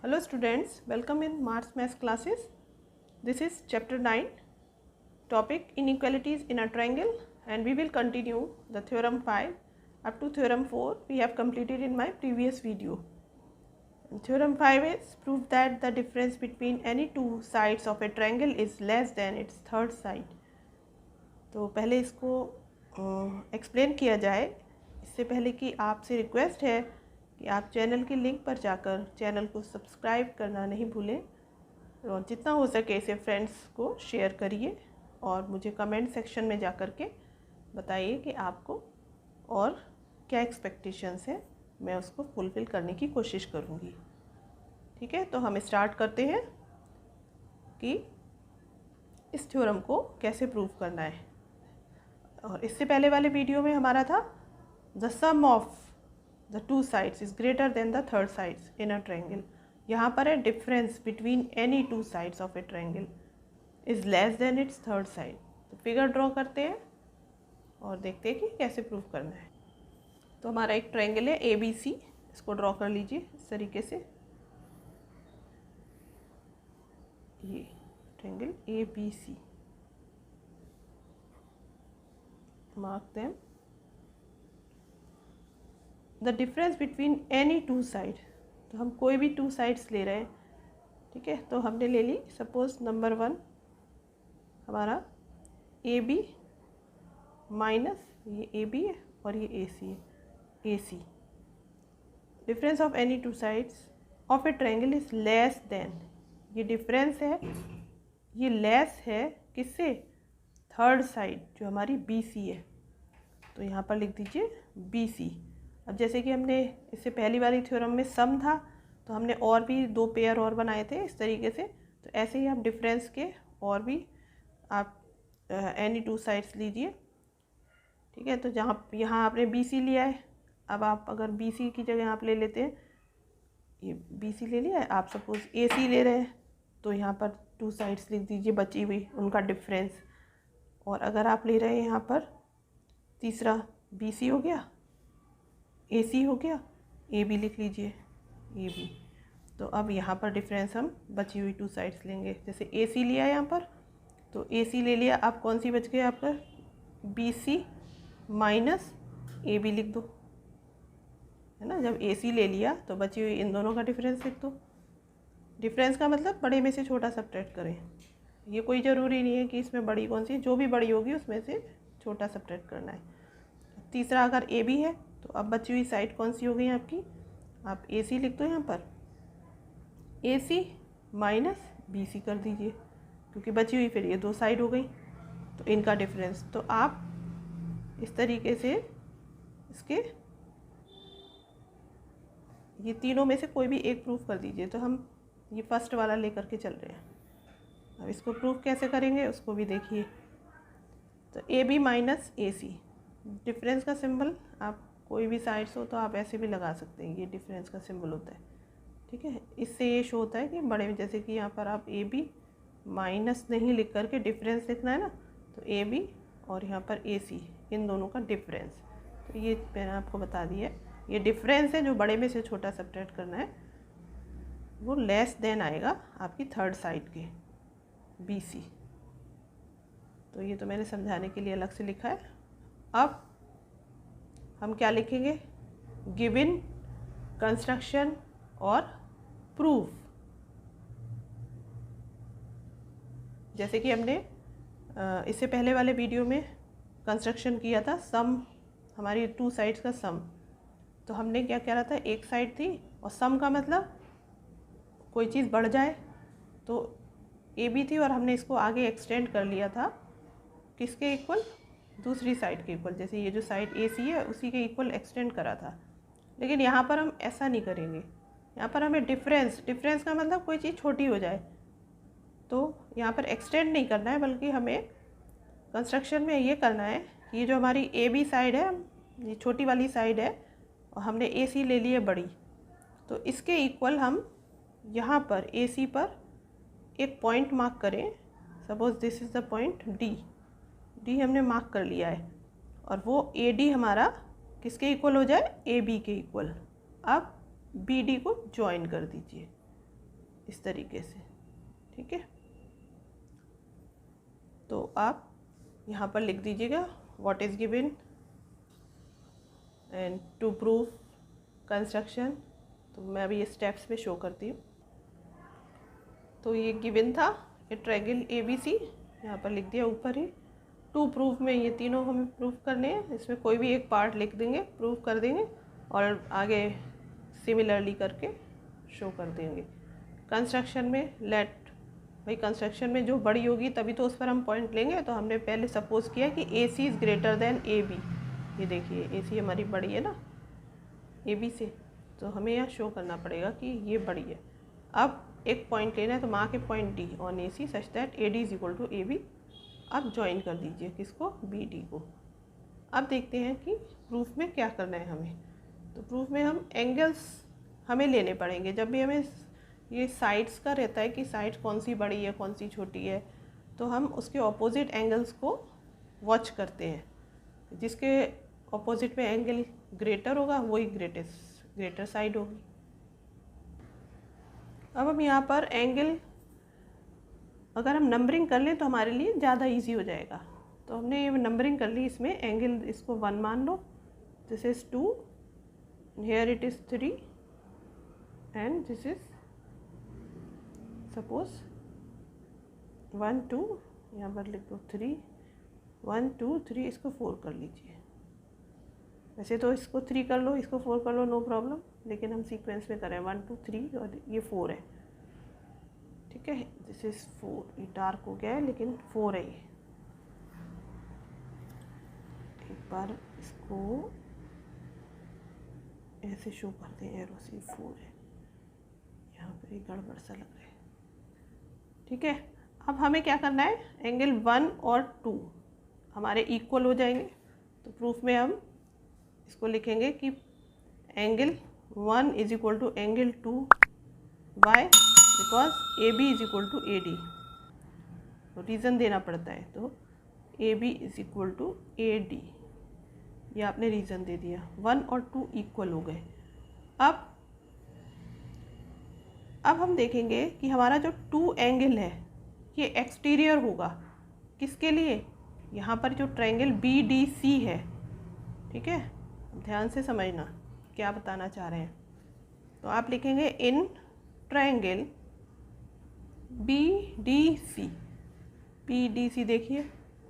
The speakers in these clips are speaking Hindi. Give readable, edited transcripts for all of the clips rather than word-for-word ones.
Hello students, welcome in Mars Math classes. This is chapter 9, topic inequalities in a triangle, and we will continue the theorem 5 up to theorem 4 we have completed in my previous video. And theorem 5 is prove that the difference between any two sides of a triangle is less than its third side. तो पहले इसको एक्सप्लेन किया जाए, इससे पहले कि आपसे रिक्वेस्ट है कि आप चैनल की लिंक पर जाकर चैनल को सब्सक्राइब करना नहीं भूलें और जितना हो सके इसे फ्रेंड्स को शेयर करिए और मुझे कमेंट सेक्शन में जा कर के बताइए कि आपको और क्या एक्सपेक्टेशंस हैं, मैं उसको फुलफ़िल करने की कोशिश करूँगी। ठीक है, तो हम स्टार्ट करते हैं कि इस थ्योरम को कैसे प्रूव करना है। और इससे पहले वाले वीडियो में हमारा था the sum of the two sides is greater than the third sides in a triangle. यहाँ पर है difference between any two sides of a triangle is less than its third side. तो फिगर ड्रॉ करते हैं और देखते हैं कि कैसे प्रूव करना है। तो हमारा एक ट्रायंगल है ABC, इसको ड्रॉ कर लीजिए इस तरीके से। ये triangle ABC, mark them. The difference between any two side, तो हम कोई भी टू साइड्स ले रहे हैं। ठीक है, तो हमने ले ली सपोज नंबर 1 हमारा AB माइनस ये AB है और ये AC है, AC। Difference of any two sides of a triangle is less than, ये डिफरेंस है, ये लेस है किससे, थर्ड साइड जो हमारी BC है। तो यहाँ पर लिख दीजिए BC। अब जैसे कि हमने इससे पहली वाली थ्योरम में सम था, तो हमने और भी दो पेयर और बनाए थे इस तरीके से। तो ऐसे ही आप डिफरेंस के और भी आप एनी टू साइड्स लीजिए। ठीक है, तो जहाँ यहाँ आपने BC लिया है, अब आप अगर BC की जगह आप ले लेते हैं, ये BC ले लिया है, आप सपोज AC ले रहे हैं, तो यहाँ पर टू साइड्स लिख दीजिए बची हुई उनका डिफरेंस। और अगर आप ले रहे हैं यहाँ पर तीसरा BC हो गया, AC हो गया, AB लिख लीजिए AB। तो अब यहाँ पर डिफरेंस हम बची हुई टू साइड्स लेंगे। जैसे AC लिया यहाँ पर, तो AC ले लिया, अब कौन सी बच गई आप पर, BC माइनस AB लिख दो, है ना। जब AC ले लिया तो बची हुई इन दोनों का डिफरेंस लिख दो। डिफरेंस का मतलब बड़े में से छोटा सब्ट्रैक्ट करें। ये कोई ज़रूरी नहीं है कि इसमें बड़ी कौन सी, जो भी बड़ी होगी उसमें से छोटा सब्ट्रैक्ट करना है। तीसरा अगर AB है, तो अब बची हुई साइड कौन सी हो गई आपकी, आप AC लिख दो यहाँ पर, AC माइनस BC कर दीजिए, क्योंकि बची हुई फिर ये दो साइड हो गई, तो इनका डिफरेंस। तो आप इस तरीके से इसके ये तीनों में से कोई भी एक प्रूफ कर दीजिए। तो हम ये फर्स्ट वाला लेकर के चल रहे हैं। अब इसको प्रूफ कैसे करेंगे उसको भी देखिए। तो AB माइनस AC, डिफरेंस का सिंबल आप कोई भी साइड्स हो तो आप ऐसे भी लगा सकते हैं, ये डिफरेंस का सिंबल होता है। ठीक है, इससे ये शो होता है कि बड़े में, जैसे कि यहाँ पर आप AB माइनस नहीं लिख करके डिफरेंस लिखना है ना, तो AB और यहाँ पर AC, इन दोनों का डिफरेंस। तो ये मैंने आपको बता दिया, ये डिफरेंस है जो बड़े में से छोटा सब्ट्रैक्ट करना है, वो लेस देन आएगा आपकी थर्ड साइड के BC। तो ये तो मैंने समझाने के लिए अलग से लिखा है। अब हम क्या लिखेंगे, गिवन कंस्ट्रक्शन और प्रूफ। जैसे कि हमने इससे पहले वाले वीडियो में कंस्ट्रक्शन किया था, सम हमारी टू साइड्स का सम। तो हमने क्या करा था, एक साइड थी और सम का मतलब कोई चीज़ बढ़ जाए, तो AB थी और हमने इसको आगे एक्सटेंड कर लिया था किसके इक्वल, दूसरी साइड के इक्वल। जैसे ये जो साइड AC है उसी के इक्वल एक्सटेंड करा था। लेकिन यहाँ पर हम ऐसा नहीं करेंगे, यहाँ पर हमें डिफरेंस का मतलब कोई चीज़ छोटी हो जाए, तो यहाँ पर एक्सटेंड नहीं करना है, बल्कि हमें कंस्ट्रक्शन में ये करना है कि ये जो हमारी AB साइड है, ये छोटी वाली साइड है, और हमने AC ले ली है बड़ी, तो इसके इक्वल हम यहाँ पर AC पर एक पॉइंट मार्क करें। Suppose this is the point D हमने मार्क कर लिया है, और वो AD हमारा किसके इक्वल हो जाए, AB के इक्वल। अब BD को ज्वाइन कर दीजिए। इस तरीके से, ठीक है। तो आप यहाँ पर लिख दीजिएगा what is given and to prove construction. तो मैं अभी ये स्टेप्स में शो करती हूँ। तो ये गिवन था ये ट्रायंगल ABC, यहाँ पर लिख दिया ऊपर ही। टू प्रूफ में ये तीनों हमें प्रूफ करने हैं, इसमें कोई भी एक पार्ट लिख देंगे, प्रूफ कर देंगे और आगे सिमिलरली करके शो कर देंगे। कंस्ट्रक्शन में लेट, भाई कंस्ट्रक्शन में जो बड़ी होगी तभी तो उस पर हम पॉइंट लेंगे। तो हमने पहले सपोज किया कि AC is greater then AB। ये देखिए AC हमारी बड़ी है ना AB से, तो हमें यहाँ शो करना पड़ेगा कि ये बड़ी है। अब एक पॉइंट लेना है तो mark a point D on AC such that AD is equal to AB। अब ज्वाइन कर दीजिए किसको, BD को। अब देखते हैं कि प्रूफ में क्या करना है हमें। तो प्रूफ में हम एंगल्स हमें लेने पड़ेंगे। जब भी हमें ये साइड्स का रहता है कि साइड कौन सी बड़ी है कौन सी छोटी है, तो हम उसके ऑपोजिट एंगल्स को वॉच करते हैं। जिसके ऑपोजिट में एंगल ग्रेटर होगा वही ग्रेटर साइड होगी। अब हम यहाँ पर एंगल अगर हम नंबरिंग कर लें तो हमारे लिए ज़्यादा इजी हो जाएगा। तो हमने ये नंबरिंग कर ली, इसमें एंगल इसको 1 मान लो, this is 2, here it is 3 and this is suppose 1 2, यहाँ पर लिख दो 3, 1 2 3, इसको 4 कर लीजिए। वैसे तो इसको 3 कर लो, इसको 4 कर लो, नो प्रॉब्लम, लेकिन हम सीक्वेंस में करें 1 2 3 और ये 4 है, ठीक है। दिस इज़ 4, ये डार्क हो गया है लेकिन 4 है ये। एक बार इसको ऐसे शो करते हैं एरो से, 4 है, यहाँ पर एक गड़बड़ सा लग रहा है, ठीक है। अब हमें क्या करना है, एंगल 1 और 2 हमारे इक्वल हो जाएंगे। तो प्रूफ में हम इसको लिखेंगे कि angle 1 is equal to angle 2 by, because AB is equal to AD। तो रीज़न देना पड़ता है, तो AB is equal to AD, ये आपने रीज़न दे दिया। 1 और 2 इक्वल हो गए। अब हम देखेंगे कि हमारा जो 2 एंगल है ये एक्सटीरियर होगा। किसके लिए, यहाँ पर जो ट्रायंगल BDC है, ठीक है। ध्यान से समझना क्या बताना चाह रहे हैं। तो आप लिखेंगे इन ट्रायंगल BDC, देखिए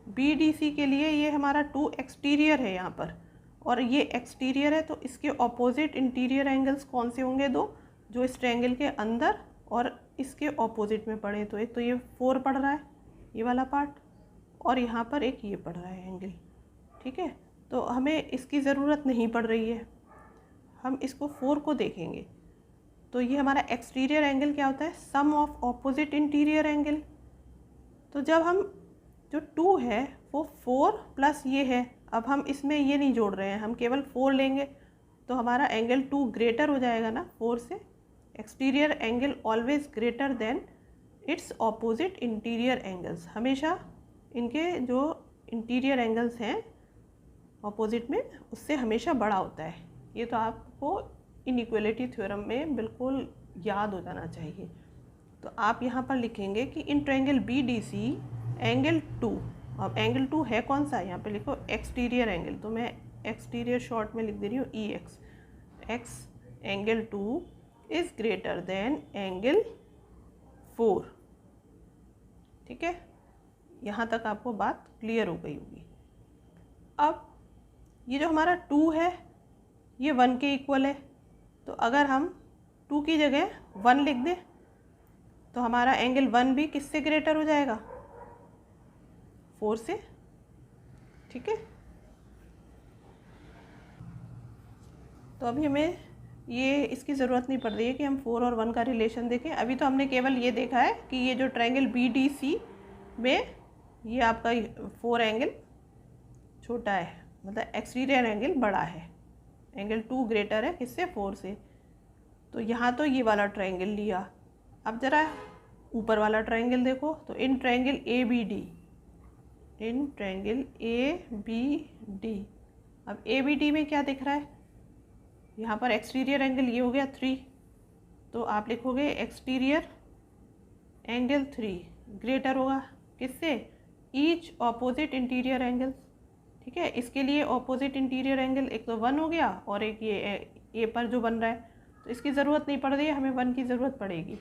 BDC के लिए ये हमारा 2 एक्सटीरियर है यहाँ पर, और ये एक्सटीरियर है, तो इसके ऑपोजिट इंटीरियर एंगल्स कौन से होंगे, 2 जो इस ट्रायंगल के अंदर और इसके ऑपोजिट में पड़े। तो एक तो ये 4 पड़ रहा है ये वाला पार्ट, और यहाँ पर एक ये पड़ रहा है एंगल, ठीक है। तो हमें इसकी ज़रूरत नहीं पड़ रही है, हम इसको 4 को देखेंगे। तो ये हमारा एक्सटीरियर एंगल क्या होता है, सम ऑफ ऑपोजिट इंटीरियर एंगल। तो जब हम जो 2 है वो 4 प्लस ये है, अब हम इसमें ये नहीं जोड़ रहे हैं, हम केवल 4 लेंगे, तो हमारा एंगल 2 ग्रेटर हो जाएगा ना 4 से। Exterior angle always greater than it's opposite interior angles, हमेशा इनके जो इंटीरियर एंगल्स हैं ऑपोजिट में उससे हमेशा बड़ा होता है। ये तो आपको इनइक्वालिटी थ्योरम में बिल्कुल याद हो जाना चाहिए। तो आप यहाँ पर लिखेंगे कि इन ट्रायंगल BDC एंगल 2, अब एंगल 2 है कौन सा, यहाँ पे लिखो एक्सटीरियर एंगल, तो मैं एक्सटीरियर शॉर्ट में लिख दे रही हूँ EX angle 2 is greater than angle 4, ठीक है। यहाँ तक आपको बात क्लियर हो गई होगी। अब ये जो हमारा 2 है ये 1 के इक्वल है, तो अगर हम 2 की जगह 1 लिख दें तो हमारा एंगल 1 भी किससे ग्रेटर हो जाएगा, 4 से, ठीक है। तो अभी हमें ये इसकी ज़रूरत नहीं पड़ रही है कि हम 4 और 1 का रिलेशन देखें। अभी तो हमने केवल ये देखा है कि ये जो ट्रायंगल BDC में ये आपका 4 एंगल छोटा है, मतलब एक्सटीरियर एंगल बड़ा है, एंगल 2 ग्रेटर है किससे, 4 से। तो यहाँ तो ये वाला ट्रायंगल लिया। अब ज़रा ऊपर वाला ट्रायंगल देखो, तो इन ट्रायंगल ABD, अब ABD में क्या दिख रहा है, यहाँ पर एक्सटीरियर एंगल ये हो गया 3, तो आप लिखोगे एक्सटीरियर एंगल 3 ग्रेटर होगा किससे, ईच ऑपोजिट इंटीरियर एंगल। ठीक है, इसके लिए ऑपोजिट इंटीरियर एंगल एक तो 1 हो गया और एक ये ए पर जो बन रहा है, तो इसकी ज़रूरत नहीं पड़ रही है, हमें 1 की ज़रूरत पड़ेगी।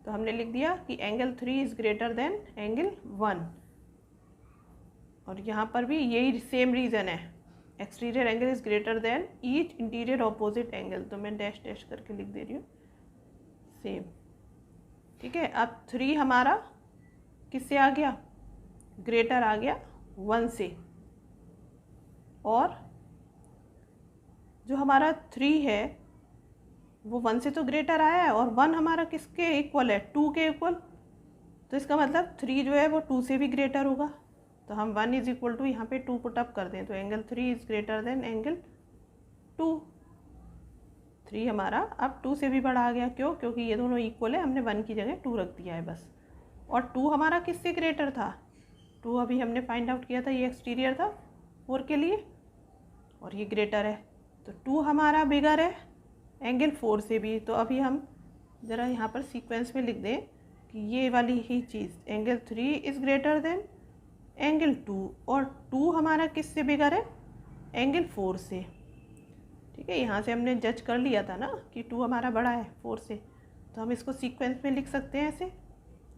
तो हमने लिख दिया कि angle 3 is greater than angle 1। और यहाँ पर भी यही सेम रीज़न है, exterior angle is greater then each interior opposite angle. तो मैं डैश डैश करके लिख दे रही हूँ सेम। ठीक है, अब 3 हमारा किससे आ गया, ग्रेटर आ गया 1 से। और जो हमारा 3 है वो 1 से तो ग्रेटर आया है, और 1 हमारा किसके इक्वल है, 2 के इक्वल। तो इसका मतलब 3 जो है वो 2 से भी ग्रेटर होगा। तो हम 1 इज इक्वल टू यहाँ पे 2 पुट अप कर दें, तो angle 3 is greater than angle 2। 3 हमारा अब 2 से भी बड़ा आ गया, क्यों, क्योंकि ये दोनों इक्वल है, हमने 1 की जगह 2 रख दिया है बस। और 2 हमारा किससे ग्रेटर था, 2 अभी हमने फाइंड आउट किया था, ये एक्सटीरियर था 4 के लिए, और ये ग्रेटर है। तो 2 हमारा बिगर है एंगल 4 से भी। तो अभी हम ज़रा यहाँ पर सीक्वेंस में लिख दें कि ये वाली ही चीज़, angle 3 is greater than angle 2, और 2 हमारा किससे बिगर है, एंगल 4 से। ठीक है, यहाँ से हमने जज कर लिया था ना कि 2 हमारा बड़ा है 4 से, तो हम इसको सीक्वेंस में लिख सकते हैं ऐसे।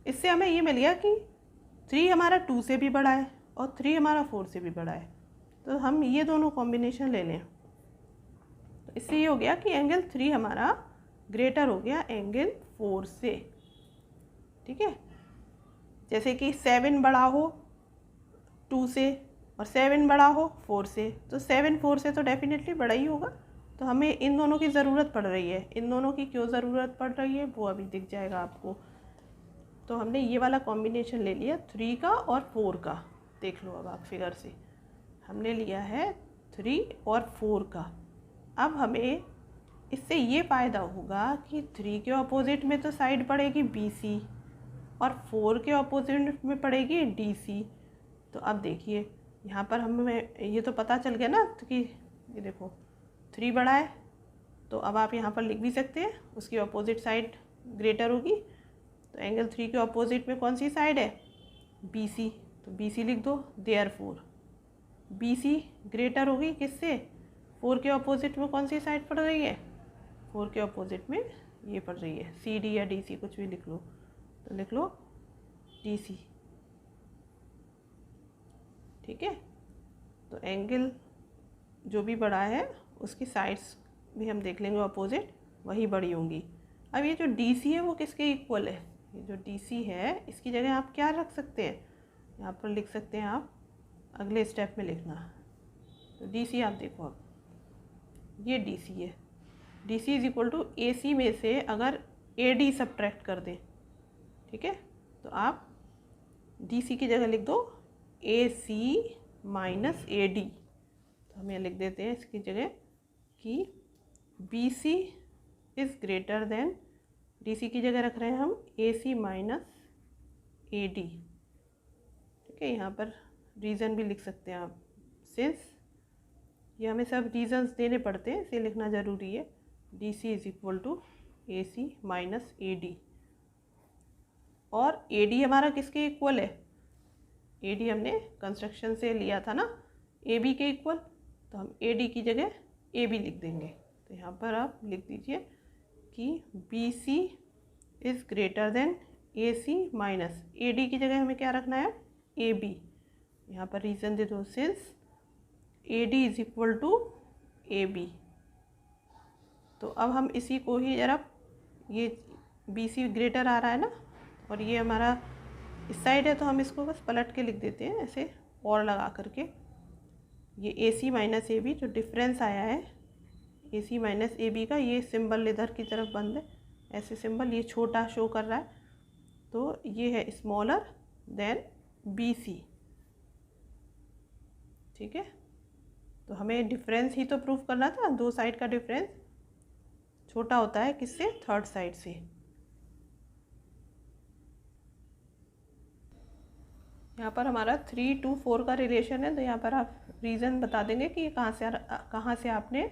इससे हमें ये मिल गया कि 3 हमारा 2 से भी बड़ा है और 3 हमारा 4 से भी बड़ा है। तो हम ये दोनों कॉम्बिनेशन ले लें, तो इससे ये हो गया कि एंगल 3 हमारा ग्रेटर हो गया एंगल 4 से। ठीक है, जैसे कि 7 बड़ा हो 2 से और 7 बड़ा हो 4 से, तो 7 4 से तो डेफिनेटली बड़ा ही होगा। तो हमें इन दोनों की ज़रूरत पड़ रही है। इन दोनों की क्यों ज़रूरत पड़ रही है वो अभी दिख जाएगा आपको। तो हमने ये वाला कॉम्बिनेशन ले लिया 3 का और 4 का। देख लो अब आप फिगर से, हमने लिया है 3 और 4 का। अब हमें इससे ये फ़ायदा होगा कि 3 के अपोजिट में तो साइड पड़ेगी BC और 4 के अपोजिट में पड़ेगी DC। तो अब देखिए यहाँ पर हमें ये तो पता चल गया ना कि ये देखो 3 बड़ा है, तो अब आप यहाँ पर लिख भी सकते हैं उसकी अपोजिट साइड ग्रेटर होगी। तो एंगल 3 के अपोजिट में कौन सी साइड है, BC। तो BC लिख दो, देयरफॉर BC ग्रेटर होगी किससे, 4 के अपोजिट में कौन सी साइड पड़ रही है, 4 के अपोजिट में ये पड़ रही है, CD या DC कुछ भी लिख लो। तो लिख लो DC। ठीक है, तो एंगल जो भी बड़ा है उसकी साइड्स भी हम देख लेंगे अपोजिट, वही बड़ी होंगी। अब ये जो DC है वो किसके इक्वल है, ये जो DC है इसकी जगह आप क्या रख सकते हैं, यहाँ पर लिख सकते हैं आप अगले स्टेप में लिखना। तो DC आप देखो, अब ये DC है, DC is equal to AC में से अगर AD सब्ट्रैक्ट कर दें, ठीक है, तो आप DC की जगह लिख दो AC माइनस AD। तो हम ये लिख देते हैं इसकी जगह कि BC is greater then, DC की जगह रख रहे हैं हम AC माइनस AD। ठीक है, यहाँ पर रीज़न भी लिख सकते हैं आप, सिंस ये हमें सब रीजंस देने पड़ते हैं इसे लिखना ज़रूरी है। DC is equal to AC minus AD। और AD हमारा किसके इक्वल है, AD हमने कंस्ट्रक्शन से लिया था ना AB के इक्वल, तो हम AD की जगह AB लिख देंगे। तो यहाँ पर आप लिख दीजिए कि BC is greater then AC minus AD की जगह हमें क्या रखना है, AB। यहाँ पर रीज़न दे दो, since AD is equal to AB। तो अब हम इसी को ही ज़रा, ये BC ग्रेटर आ रहा है ना, और ये हमारा इस साइड है, तो हम इसको बस पलट के लिख देते हैं ऐसे और लगा करके। ये AC माइनस AB जो डिफरेंस आया है AC माइनस AB का, ये सिंबल इधर की तरफ बंद है, ऐसे सिंबल ये छोटा शो कर रहा है, तो ये है स्मॉलर देन BC। ठीक है, तो हमें डिफरेंस ही तो प्रूफ करना था, दो साइड का डिफरेंस छोटा होता है किससे, थर्ड साइड से। यहाँ पर हमारा 3 to 4 का रिलेशन है, तो यहाँ पर आप रीज़न बता देंगे कि कहाँ से आपने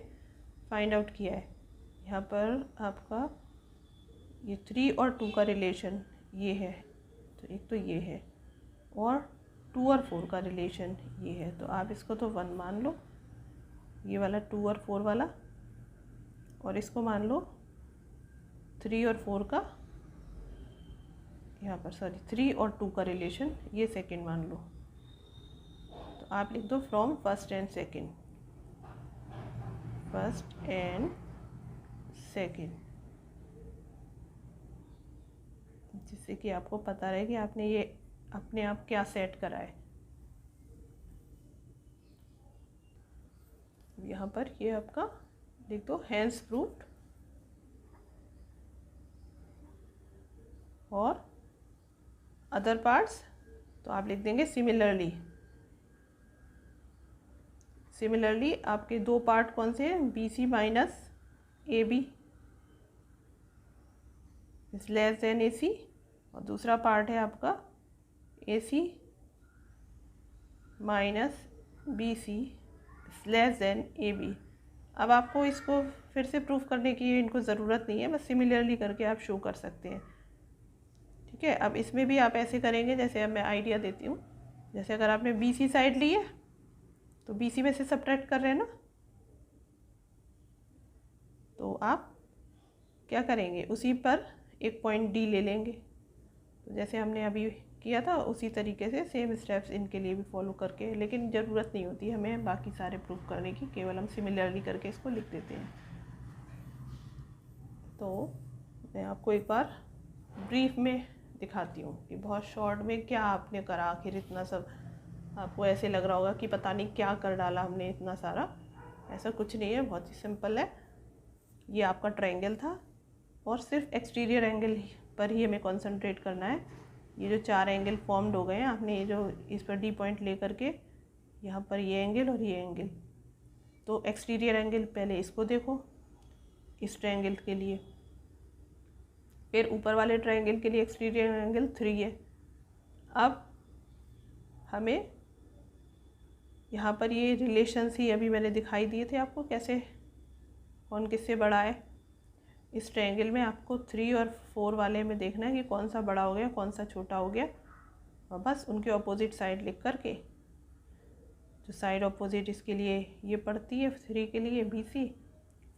फाइंड आउट किया है। यहाँ पर आपका ये 3 और 2 का रिलेशन, ये है, तो एक तो ये है, और 2 और 4 का रिलेशन ये है, तो आप इसको तो 1 मान लो, ये वाला 2 और 4 वाला, और इसको मान लो 3 और 4 का, यहाँ पर सॉरी 3 और 2 का रिलेशन, ये सेकंड मान लो। तो आप लिख दो from first and second, first and second, जिससे कि आपको पता रहे कि आपने ये अपने आप क्या सेट करा है। यहाँ पर ये आपका लिख दो हैंस प्रूव्ड, और अदर पार्ट्स तो आप लिख देंगे सिमिलरली। सिमिलरली आपके 2 पार्ट कौन से हैं, BC minus AB is less than AC, और दूसरा पार्ट है आपका AC minus BC is less than AB। अब आपको इसको फिर से प्रूफ करने की इनको ज़रूरत नहीं है, बस सिमिलरली करके आप शो कर सकते हैं। ठीक है, अब इसमें भी आप ऐसे करेंगे, जैसे अब मैं आइडिया देती हूँ। जैसे अगर आपने BC साइड ली है तो BC में से सब्ट्रैक्ट कर रहे हैं ना, तो आप क्या करेंगे, उसी पर एक पॉइंट D ले लेंगे। तो जैसे हमने अभी किया था उसी तरीके से सेम स्टेप्स इनके लिए भी फॉलो करके, लेकिन ज़रूरत नहीं होती हमें बाकी सारे प्रूफ करने की, केवल हम सिमिलरली करके इसको लिख देते हैं। तो मैं आपको एक बार ब्रीफ में दिखाती हूँ कि बहुत शॉर्ट में क्या आपने करा। आखिर इतना सब आपको ऐसे लग रहा होगा कि पता नहीं क्या कर डाला हमने इतना सारा, ऐसा कुछ नहीं है, बहुत ही सिंपल है। ये आपका ट्रायंगल था और सिर्फ एक्सटीरियर एंगल पर ही हमें कंसंट्रेट करना है। ये जो 4 एंगल फॉर्म्ड हो गए हैं, आपने ये जो इस पर D पॉइंट ले करके यहाँ पर ये एंगल और ये एंगल, तो एक्सटीरियर एंगल पहले इसको देखो इस ट्रायंगल के लिए, फिर ऊपर वाले ट्रायंगल के लिए एक्सटीरियर एंगल 3 है। अब हमें यहाँ पर ये रिलेशंस ही अभी मैंने दिखाई दिए थे आपको, कैसे कौन किससे बड़ा है। इस ट्रायंगल में आपको 3 और 4 वाले में देखना है कि कौन सा बड़ा हो गया कौन सा छोटा हो गया, और बस उनके ऑपोजिट साइड लिख करके, जो साइड ऑपोजिट इसके लिए ये पड़ती है 3 के लिए BC,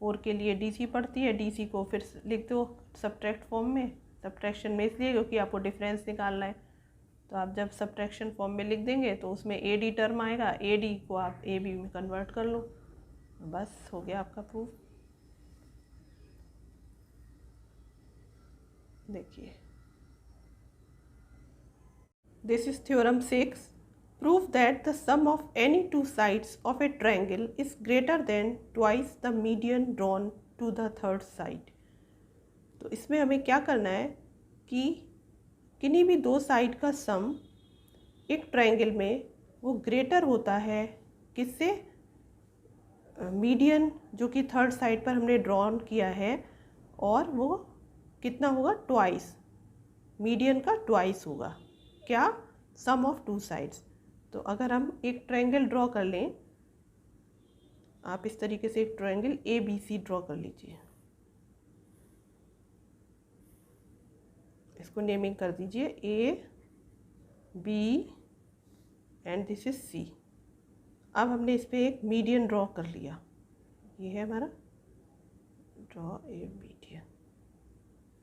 4 के लिए DC पड़ती है, DC को फिर लिख दो सब्ट्रैक्ट फॉर्म में। सब्ट्रैक्शन में इसलिए क्योंकि आपको डिफरेंस निकालना है, तो आप जब सब्ट्रैक्शन फॉर्म में लिख देंगे तो उसमें AD टर्म आएगा, AD को आप AB में कन्वर्ट कर लो, बस हो गया आपका प्रूफ। देखिए, this is theorem 6, prove that the sum of any 2 sides of a triangle is greater than twice the median drawn to the third side. तो इसमें हमें क्या करना है कि किन्हीं भी 2 साइड का सम एक ट्रायंगल में वो ग्रेटर होता है किससे, मीडियन जो कि थर्ड साइड पर हमने ड्रॉन किया है, और वो कितना होगा, ट्वाइस, मीडियन का ट्वाइस होगा। क्या, सम ऑफ 2 साइड्स। तो अगर हम एक ट्रायंगल ड्रॉ कर लें, आप इस तरीके से एक ट्रायंगल ABC ड्रॉ कर लीजिए, इसको नेमिंग कर दीजिए AB and this is C। अब हमने इस पर एक मीडियन ड्रॉ कर लिया, ये है हमारा draw a median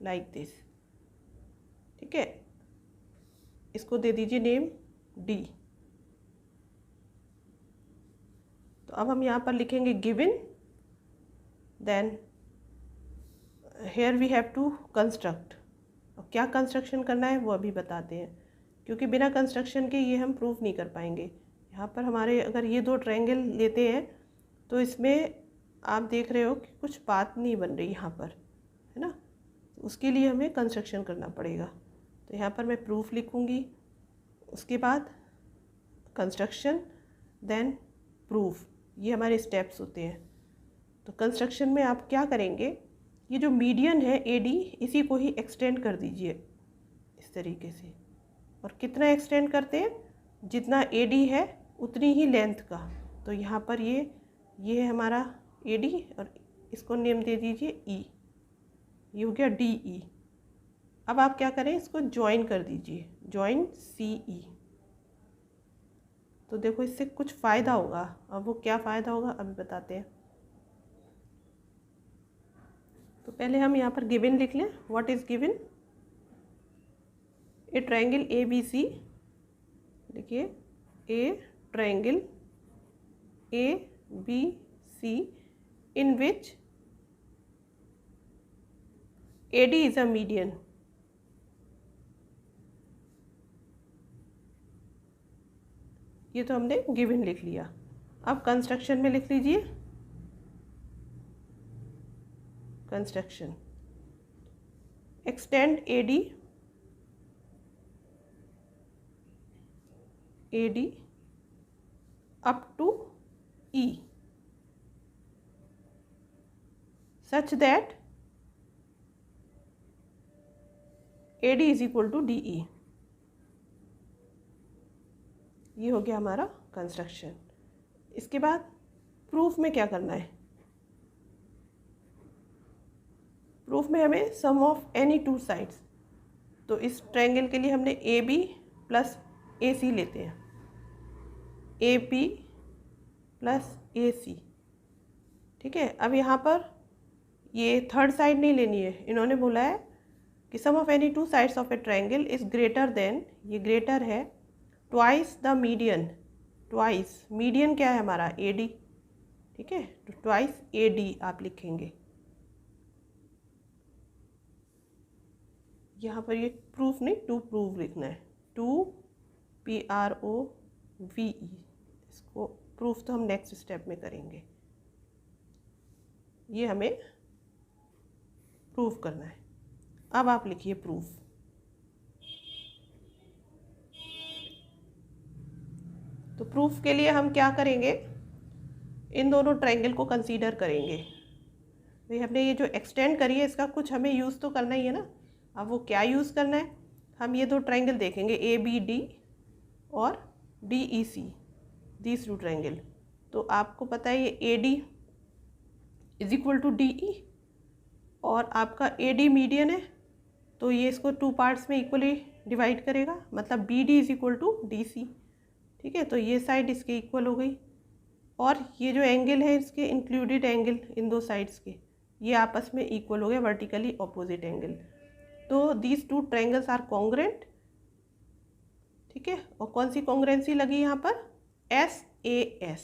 like this. ठीक है, इसको दे दीजिए नेम D। तो अब हम यहाँ पर लिखेंगे given, then here we have to construct. अब क्या कंस्ट्रक्शन करना है वो अभी बताते हैं, क्योंकि बिना कंस्ट्रक्शन के ये हम प्रूफ नहीं कर पाएंगे। यहाँ पर हमारे अगर ये 2 ट्रायंगल लेते हैं तो इसमें आप देख रहे हो कि कुछ बात नहीं बन रही यहाँ पर, है ना, तो उसके लिए हमें कंस्ट्रक्शन करना पड़ेगा। तो यहाँ पर मैं प्रूफ लिखूँगी, उसके बाद कंस्ट्रक्शन, देन प्रूफ, ये हमारे स्टेप्स होते हैं। तो कंस्ट्रक्शन में आप क्या करेंगे, ये जो मीडियन है AD, इसी को ही एक्सटेंड कर दीजिए इस तरीके से। और कितना एक्सटेंड करते हैं, जितना AD है उतनी ही लेंथ का। तो यहाँ पर ये है हमारा AD, और इसको नेम दे दीजिए E, ये हो गया DE। अब आप क्या करें, इसको ज्वाइन कर दीजिए, ज्वाइन CE। तो देखो इससे कुछ फ़ायदा होगा। अब वो क्या फ़ायदा होगा अभी बताते हैं। तो पहले हम यहाँ पर गिवन लिख लें। What is given? A triangle ABC, देखिए ए triangle ABC in which AD is a median। ये तो हमने गिवन लिख लिया। अब कंस्ट्रक्शन में लिख लीजिए, construction extend AD up to E such that AD is equal to DE। ये हो गया हमारा कंस्ट्रक्शन। इसके बाद प्रूफ में क्या करना है? प्रूफ में हमें सम ऑफ एनी टू साइड्स, तो इस ट्रायंगल के लिए हमने AB प्लस AC लेते हैं, AP प्लस AC। ठीक है, अब यहाँ पर ये थर्ड साइड नहीं लेनी है। इन्होंने बोला है कि sum of any two sides of a triangle is greater than, ये ग्रेटर है twice the median. Twice median क्या है हमारा? AD। ठीक है, तो ट्वाइस AD आप लिखेंगे। यहाँ पर ये प्रूफ नहीं, टू प्रूव लिखना है, टू PROVE। इसको प्रूफ तो हम नेक्स्ट स्टेप में करेंगे। ये हमें प्रूफ करना है। अब आप लिखिए प्रूफ। तो प्रूफ के लिए हम क्या करेंगे, इन दोनों ट्रायंगल को कंसीडर करेंगे। भाई हमने ये जो एक्सटेंड करी है इसका कुछ हमें यूज़ तो करना ही है ना। अब वो क्या यूज़ करना है, हम ये दो ट्रायंगल देखेंगे ABD और DEC, दीज टू ट्रायंगल। तो आपको पता है ये AD is equal to DE और आपका AD मीडियन है, तो ये इसको टू पार्ट्स में इक्वली डिवाइड करेगा, मतलब BD is equal to DC। ठीक है, तो ये साइड इसके इक्वल हो गई और ये जो एंगल है इसके इंक्लूडेड एंगल इन दो साइड्स के, ये आपस में इक्वल हो गया, वर्टिकली ऑपोजिट एंगल। तो these two triangles are congruent. ठीक है, और कौन सी कॉन्ग्रुएंसी लगी यहाँ पर? SAS,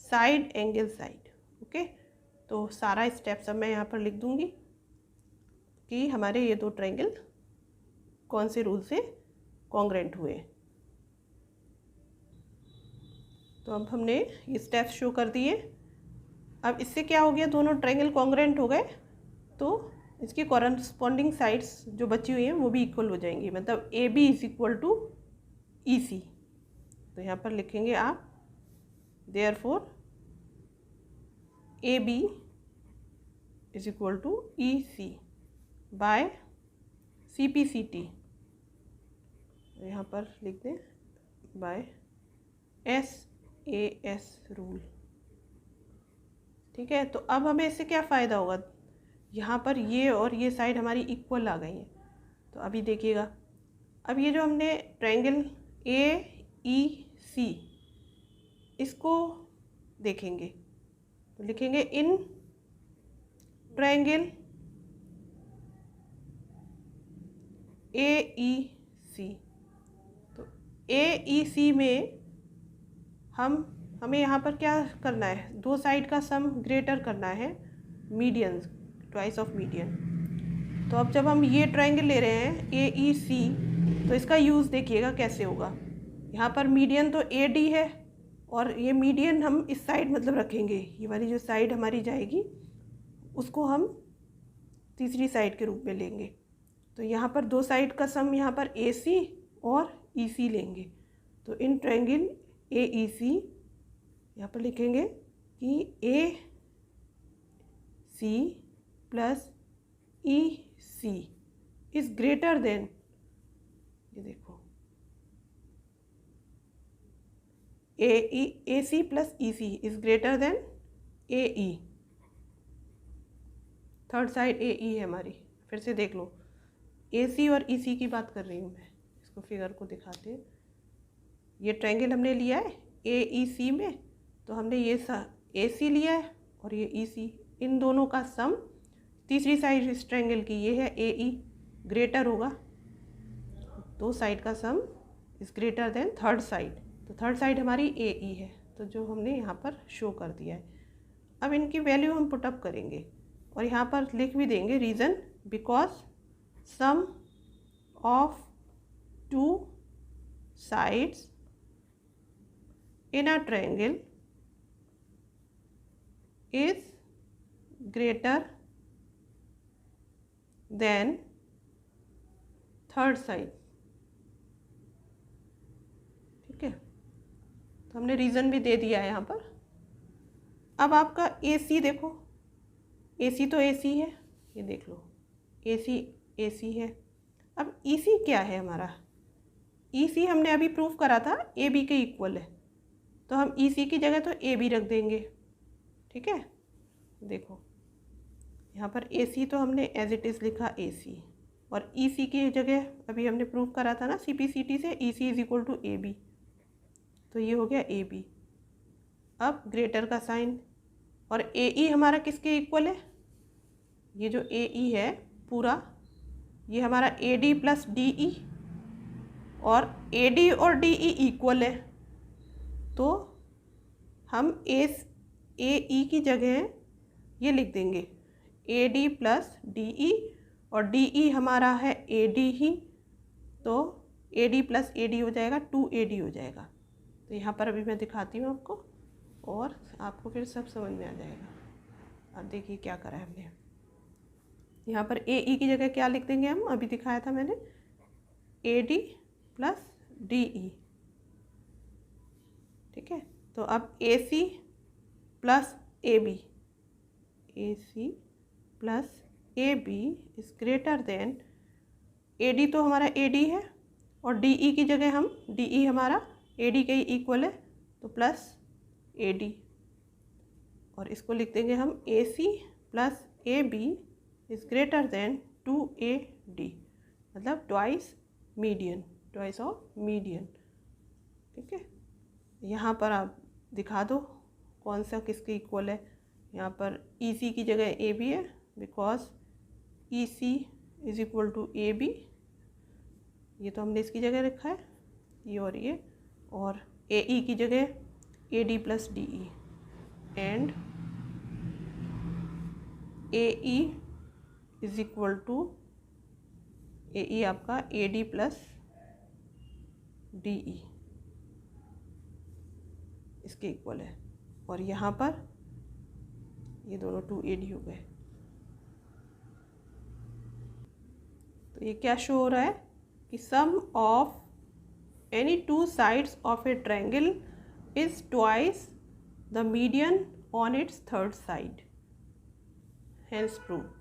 side angle side. Okay, तो सारा स्टेप सब मैं यहाँ पर लिख दूँगी कि हमारे ये दो ट्रायंगल कौन से रूल से कॉन्ग्रुएंट हुए। तो अब हमने ये स्टेप्स शो कर दिए। अब इससे क्या हो गया, दोनों ट्रायंगल कॉन्ग्रुएंट हो गए, तो इसकी कॉरस्पॉन्डिंग साइड्स जो बची हुई हैं वो भी इक्वल हो जाएंगी, मतलब AB is equal to EC। तो यहाँ पर लिखेंगे आप therefore AB is equal to EC by CPCT। यहाँ पर लिख दें बाय SAS रूल। ठीक है, तो अब हमें इससे क्या फ़ायदा होगा, यहाँ पर ये और ये साइड हमारी इक्वल आ गई है। तो अभी देखिएगा, अब ये जो हमने ट्रायंगल AEC इसको देखेंगे, तो लिखेंगे इन ट्रायंगल AEC। तो AEC में हमें यहाँ पर क्या करना है, दो साइड का सम ग्रेटर करना है मीडियन, ट्वाइस ऑफ मीडियन। तो अब जब हम ये ट्रायंगल ले रहे हैं AEC, तो इसका यूज़ देखिएगा कैसे होगा। यहाँ पर मीडियन तो AD है और ये मीडियन हम इस साइड मतलब रखेंगे, ये वाली जो साइड हमारी जाएगी उसको हम तीसरी साइड के रूप में लेंगे। तो यहाँ पर दो साइड का सम यहाँ पर AC और EC लेंगे। तो इन ट्रायंगल AEC यहाँ पर लिखेंगे कि AC plus EC is greater than, ये देखो AC plus EC is greater then AE। Third side AE है हमारी, फिर से देख लो, AC और EC की बात कर रही हूँ मैं। इसको फिगर को दिखाते हैं। ये ट्रायंगल हमने लिया है AEC में, तो हमने ये AC लिया है और ये EC, इन दोनों का सम तीसरी साइड इस ट्रायंगल की ये है AE ग्रेटर होगा, दो साइड का सम is greater than third side, तो थर्ड साइड हमारी AE है, तो जो हमने यहाँ पर शो कर दिया है। अब इनकी वैल्यू हम पुटअप करेंगे और यहाँ पर लिख भी देंगे reason, because sum of two sides in a triangle is greater than third side. ठीक है, तो हमने रीज़न भी दे दिया है यहाँ पर। अब आपका AC देखो, AC तो AC है, ये देख लो AC है। अब EC क्या है हमारा? EC हमने अभी प्रूफ करा था AB के इक्वल है, तो हम EC की जगह तो AB रख देंगे। ठीक है, देखो यहाँ पर AC तो हमने एज इट इज़ लिखा AC, और EC की जगह अभी हमने प्रूफ करा था ना CPCT से, EC is equal to AB, तो ये हो गया AB। अब ग्रेटर का साइन, और AE हमारा किसके इक्वल है? ये जो AE है पूरा, ये हमारा AD प्लस DE, और AD और DE इक्वल है, तो हम AE की जगह ये लिख देंगे AD प्लस DE, और DE हमारा है AD ही, तो AD प्लस AD हो जाएगा 2AD हो जाएगा। तो यहाँ पर अभी मैं दिखाती हूँ आपको, और आपको फिर सब समझ में आ जाएगा। अब देखिए क्या करा है हमने, यहाँ पर AE की जगह क्या लिख देंगे हम, अभी दिखाया था मैंने AD प्लस DE। ठीक है, तो अब AC plus AB, AC plus AB is greater then, AD तो हमारा AD है, और DE की जगह हम DE हमारा AD के इक्वल है, तो प्लस AD, और इसको लिख देंगे हम AC plus AB is greater then 2AD, मतलब twice median, twice of median. ठीक है, यहाँ पर आप दिखा दो कौन सा किसके इक्वल है। यहाँ पर EC की जगह AB है, because EC is equal to AB, ये तो हमने इसकी जगह रखा है, ये, और AE की जगह AD plus DE, and AE is equal to, AE आपका AD प्लस DE इसके इक्वल है, और यहाँ पर ये दोनों 2AD हो गए। तो ये क्या शो हो रहा है कि sum of any two sides of a triangle is twice the median on its third side, hence proved.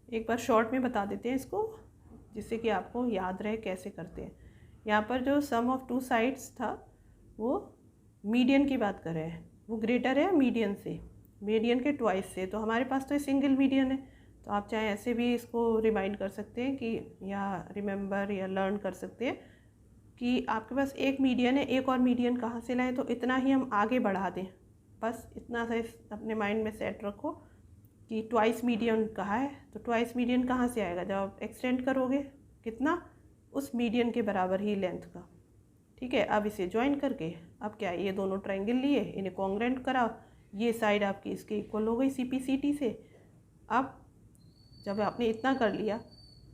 एक बार शॉर्ट में बता देते हैं इसको, जिससे कि आपको याद रहे कैसे करते हैं। यहाँ पर जो सम ऑफ टू साइड्स था वो मीडियन की बात कर रहे हैं, वो ग्रेटर है मीडियन से, मीडियन के ट्वाइस से, तो हमारे पास तो सिंगल मीडियन है, तो आप चाहे ऐसे भी इसको रिमाइंड कर सकते हैं कि, या रिमेंबर या लर्न कर सकते हैं कि आपके पास एक मीडियन है, एक और मीडियन कहाँ से लाएं, तो इतना ही हम आगे बढ़ा दें, बस इतना सा अपने माइंड में सेट रखो कि ट्वाइस मीडियन कहाँ है, तो ट्वाइस मीडियन कहाँ से आएगा, जब आप एक्सटेंड करोगे कितना, उस मीडियन के बराबर ही लेंथ का। ठीक है, अब इसे ज्वाइन करके अब क्या है, ये दोनों ट्रायंगल लिए, इन्हें कॉन्ग्रेंट करा, ये साइड आपकी इसके इक्वल हो गई CPCT से। अब जब आपने इतना कर लिया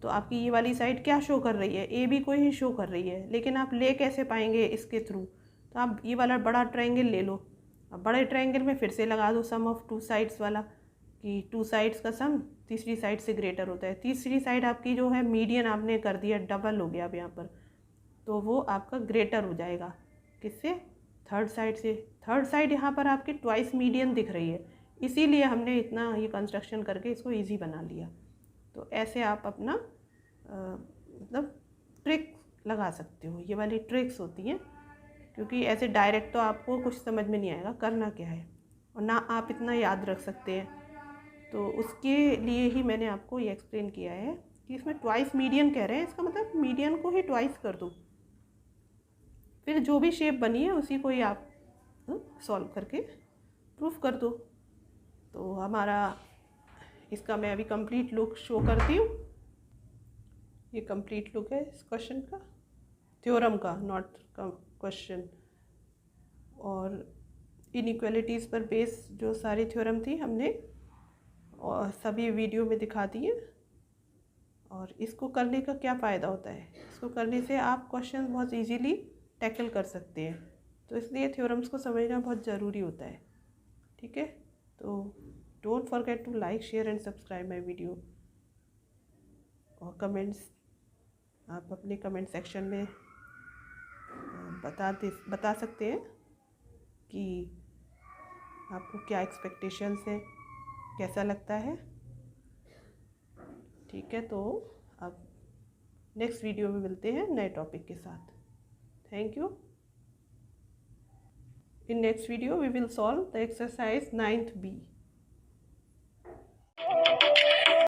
तो आपकी ये वाली साइड क्या शो कर रही है, AB को ही शो कर रही है, लेकिन आप ले कैसे पाएंगे इसके थ्रू, तो आप ये वाला बड़ा ट्रायंगल ले लो, अब बड़े ट्रायंगल में फिर से लगा दो सम ऑफ टू साइड्स वाला, कि टू साइड्स का सम तीसरी साइड से ग्रेटर होता है। तीसरी साइड आपकी जो है मीडियन आपने कर दिया, डबल हो गया अब यहाँ पर, तो वो आपका ग्रेटर हो जाएगा किससे, थर्ड साइड से। थर्ड साइड यहाँ पर आपकी ट्वाइस मीडियन दिख रही है, इसीलिए हमने इतना ये कंस्ट्रक्शन करके इसको इजी बना लिया। तो ऐसे आप अपना मतलब ट्रिक लगा सकते हो, ये वाली ट्रिक्स होती हैं, क्योंकि ऐसे डायरेक्ट तो आपको कुछ समझ में नहीं आएगा करना क्या है। और ना आप इतना याद रख सकते हैं। तो उसके लिए ही मैंने आपको ये एक्सप्लेन किया है कि इसमें ट्वाइस मीडियन कह रहे हैं, इसका मतलब मीडियन को ही ट्वाइस कर दो, फिर जो भी शेप बनी है उसी को ही आप सॉल्व करके प्रूफ कर दो। तो हमारा इसका मैं अभी कंप्लीट लुक शो करती हूँ। ये कंप्लीट लुक है इस क्वेश्चन का, थ्योरम का, नॉट क्वेश्चन। और इनइक्वालिटीज़ पर बेस जो सारी थ्योरम थी हमने और सभी वीडियो में दिखा दिए। और इसको करने का क्या फ़ायदा होता है, इसको करने से आप क्वेश्चन बहुत इजीली टैकल कर सकते हैं। तो इसलिए थ्योरम्स को समझना बहुत ज़रूरी होता है। ठीक है, तो don't forget to like, share and subscribe my video. और कमेंट्स आप अपने कमेंट सेक्शन में बता सकते हैं कि आपको क्या एक्सपेक्टेशंस है, कैसा लगता है। ठीक है, तो अब नेक्स्ट वीडियो में मिलते हैं नए टॉपिक के साथ। Thank you. In next video we will solve the exercise 9th B.